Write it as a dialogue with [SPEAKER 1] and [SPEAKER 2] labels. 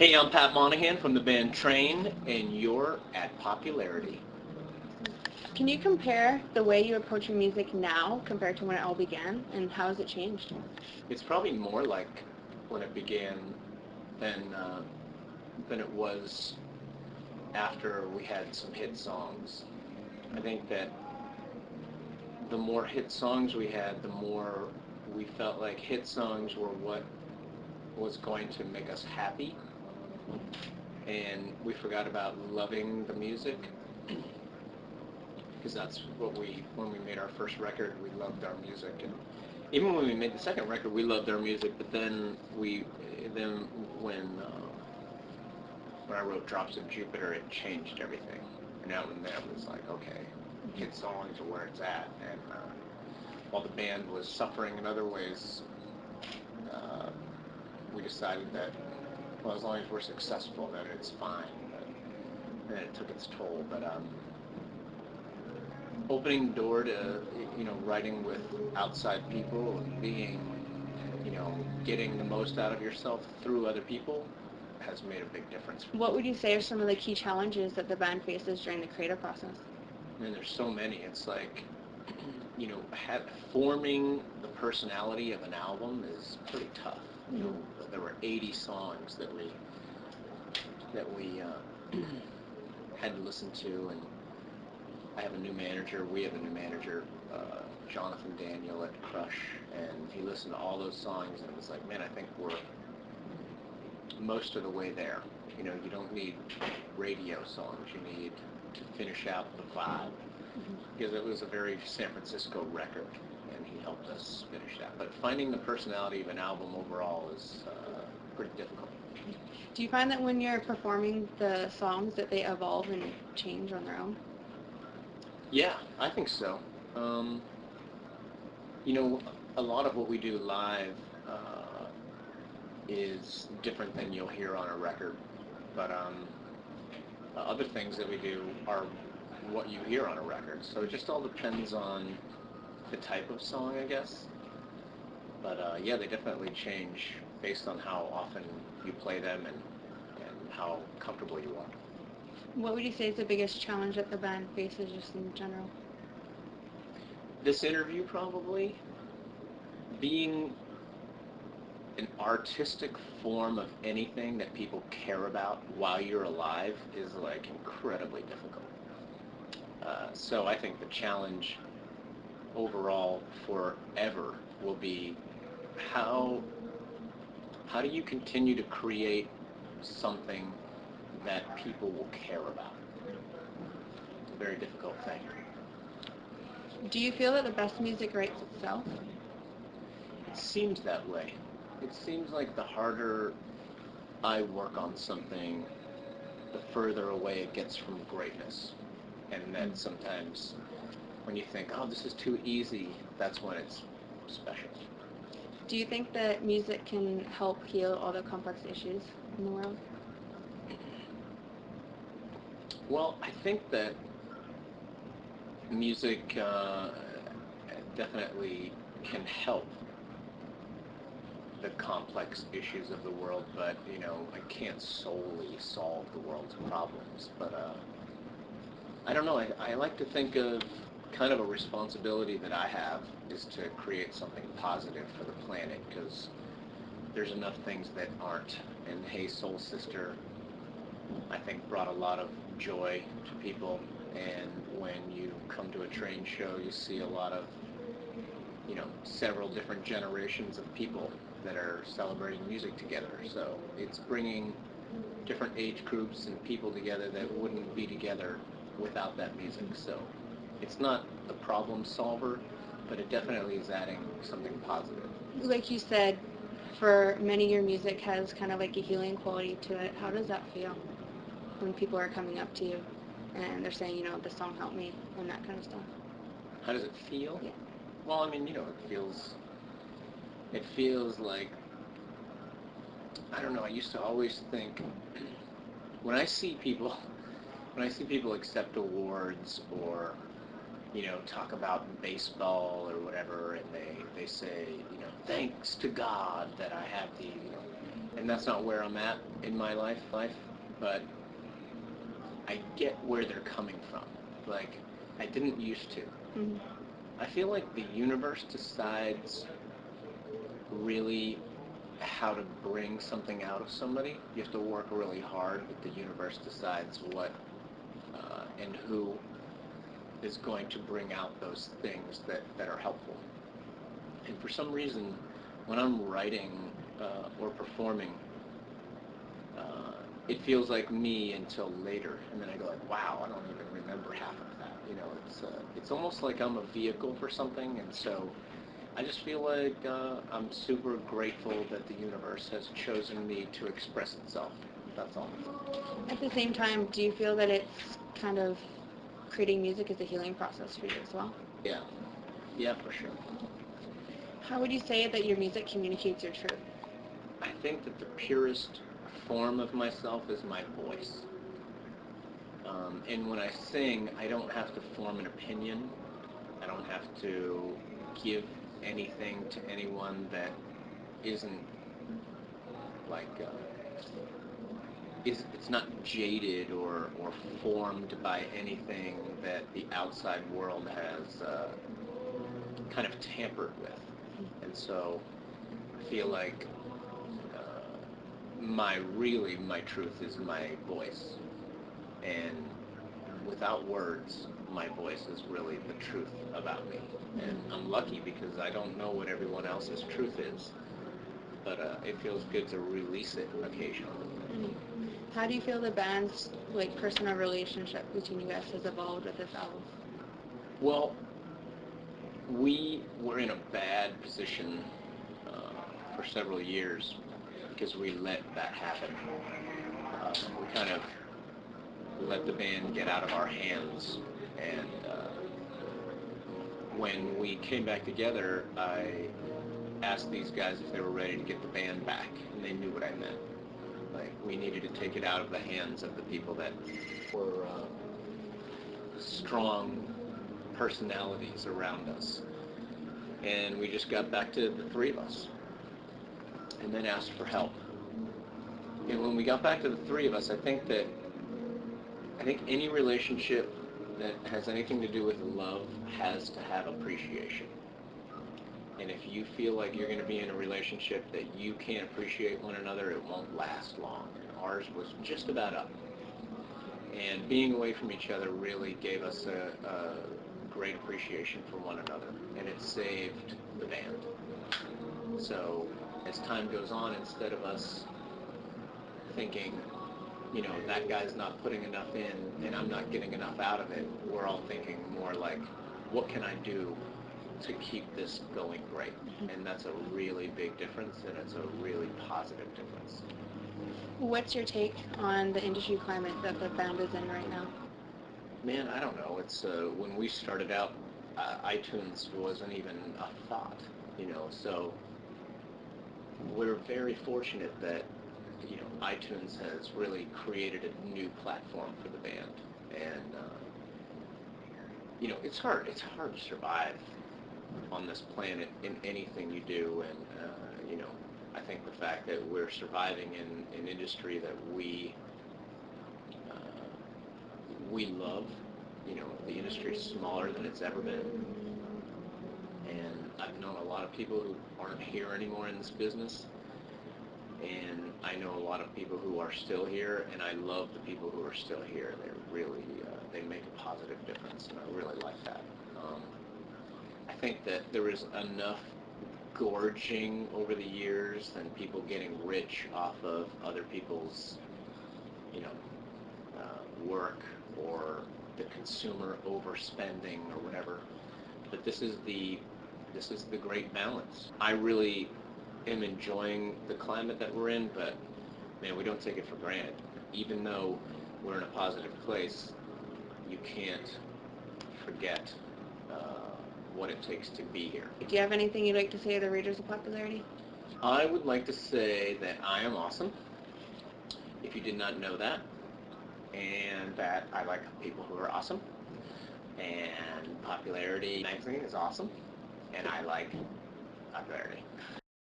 [SPEAKER 1] Hey, I'm Pat Monahan from the band Train, and you're at Popularity.
[SPEAKER 2] Can you compare the way you approach your music now compared to when it all began, and how has it changed?
[SPEAKER 1] It's probably more like when it began than than it was after we had some hit songs. I think that the more hit songs we had, the more we felt like hit songs were what was going to make us happy, and we forgot about loving the music because that's what when we made our first record, we loved our music, and even when we made the second record, we loved our music. But then when I wrote Drops of Jupiter, it changed everything. And now and then it was like, okay, hit songs are where it's at. And while the band was suffering in other ways, uh, we decided that, well, as long as we're successful, then it's fine. But then it took its toll. But opening the door to, writing with outside people and being, getting the most out of yourself through other people has made a big difference for me.
[SPEAKER 2] What would you say are some of the key challenges that the band faces during the creative process?
[SPEAKER 1] I mean, there's so many. It's like, forming the personality of an album is pretty tough. There were 80 songs that we had to listen to, and I have a new manager. We have a new manager, Jonathan Daniel at Crush, and he listened to all those songs, and it was like, man, I think we're most of the way there. You don't need radio songs. You need to finish out the vibe, because it was a very San Francisco record, and he helped us finish that. But finding the personality of an album overall is pretty difficult.
[SPEAKER 2] Do you find that when you're performing the songs that they evolve and change on their own?
[SPEAKER 1] Yeah, I think so. Um, you know, a lot of what we do live is different than you'll hear on a record, but other things that we do are what you hear on a record. So it just all depends on the type of song, I guess. But yeah, they definitely change based on how often you play them and how comfortable you are.
[SPEAKER 2] What would you say is the biggest challenge that the band faces just in general?
[SPEAKER 1] This interview probably being an artistic form of anything that people care about while you're alive is like incredibly difficult. So I think the challenge overall forever will be how how do you continue to create something that people will care about? It's a very difficult thing.
[SPEAKER 2] Do you feel that the best music writes itself?
[SPEAKER 1] It seems that way. It seems like the harder I work on something, the further away it gets from greatness. And then sometimes when you think, oh, this is too easy, that's when it's special.
[SPEAKER 2] Do you think that music can help heal all the complex issues in the world?
[SPEAKER 1] Well, I think that music definitely can help the complex issues of the world, but it can't solely solve the world's problems. But I don't know. I like to think of kind of a responsibility that I have is to create something positive for the planet, because there's enough things that aren't. And Hey Soul Sister, I think, brought a lot of joy to people. And when you come to a Train show, you see a lot of, several different generations of people that are celebrating music together. So it's bringing different age groups and people together that wouldn't be together without that music. So it's not the problem solver, but it definitely is adding something positive.
[SPEAKER 2] Like you said, for many your music has kind of like a healing quality to it. How does that feel when people are coming up to you and they're saying, this song helped me and that kind of stuff?
[SPEAKER 1] How does it feel?
[SPEAKER 2] Yeah.
[SPEAKER 1] Well, I mean, it feels like, I don't know, I used to always think when I see people when I see people accept awards or talk about baseball or whatever, and they say, thanks to God that I have the and that's not where I'm at in my life, but I get where they're coming from. Like, I didn't used to.
[SPEAKER 2] Mm-hmm.
[SPEAKER 1] I feel like the universe decides really how to bring something out of somebody. You have to work really hard, but the universe decides what and who is going to bring out those things that are helpful. And for some reason, when I'm writing or performing, it feels like me until later, and then I go like, wow, I don't even remember half of that. You know, it's almost like I'm a vehicle for something, and so I just feel like I'm super grateful that the universe has chosen me to express itself. That's all.
[SPEAKER 2] At the same time, do you feel that it's kind of creating music is a healing process for you as well?
[SPEAKER 1] Yeah, yeah, for sure.
[SPEAKER 2] How would you say that your music communicates your truth?
[SPEAKER 1] I think that the purest form of myself is my voice. And when I sing, I don't have to form an opinion. I don't have to give anything to anyone that isn't like it's not jaded or formed by anything that the outside world has kind of tampered with. And so I feel like my truth is my voice, and without words, my voice is really the truth about me. And I'm lucky because I don't know what everyone else's truth is, but it feels good to release it occasionally.
[SPEAKER 2] Mm-hmm. How do you feel the band's like personal relationship between you guys has evolved with this album?
[SPEAKER 1] Well, we were in a bad position for several years because we let that happen. We kind of let the band get out of our hands, and when we came back together, I asked these guys if they were ready to get the band back, and they knew what I meant. Like, we needed to take it out of the hands of the people that were strong personalities around us. And we just got back to the three of us, and then asked for help. And when we got back to the three of us, I think any relationship that has anything to do with love has to have appreciation. And if you feel like you're going to be in a relationship that you can't appreciate one another, it won't last long. And ours was just about up. And being away from each other really gave us a great appreciation for one another. And it saved the band. So as time goes on, instead of us thinking, you know, that guy's not putting enough in and I'm not getting enough out of it, we're all thinking more like, what can I do to keep this going great? And that's a really big difference, and it's a really positive difference.
[SPEAKER 2] What's your take on the industry climate that the band is in right now?
[SPEAKER 1] Man, I don't know. It's when we started out, iTunes wasn't even a thought, you know. So we're very fortunate that iTunes has really created a new platform for the band, and it's hard. It's hard to survive on this planet in anything you do, and I think the fact that we're surviving in an industry that we love. The industry is smaller than it's ever been, and I've known a lot of people who aren't here anymore in this business, and I know a lot of people who are still here, and I love the people who are still here. They're really they make a positive difference, and I really like that. I think that there is enough gorging over the years and people getting rich off of other people's, work, or the consumer overspending or whatever. But this is the great balance. I really am enjoying the climate that we're in, but man, we don't take it for granted. Even though we're in a positive place, you can't forget what it takes to be here.
[SPEAKER 2] Do you have anything you'd like to say to the Raiders of Popularity?
[SPEAKER 1] I would like to say that I am awesome, if you did not know that, and that I like people who are awesome, and Popularity magazine is awesome, and I like Popularity.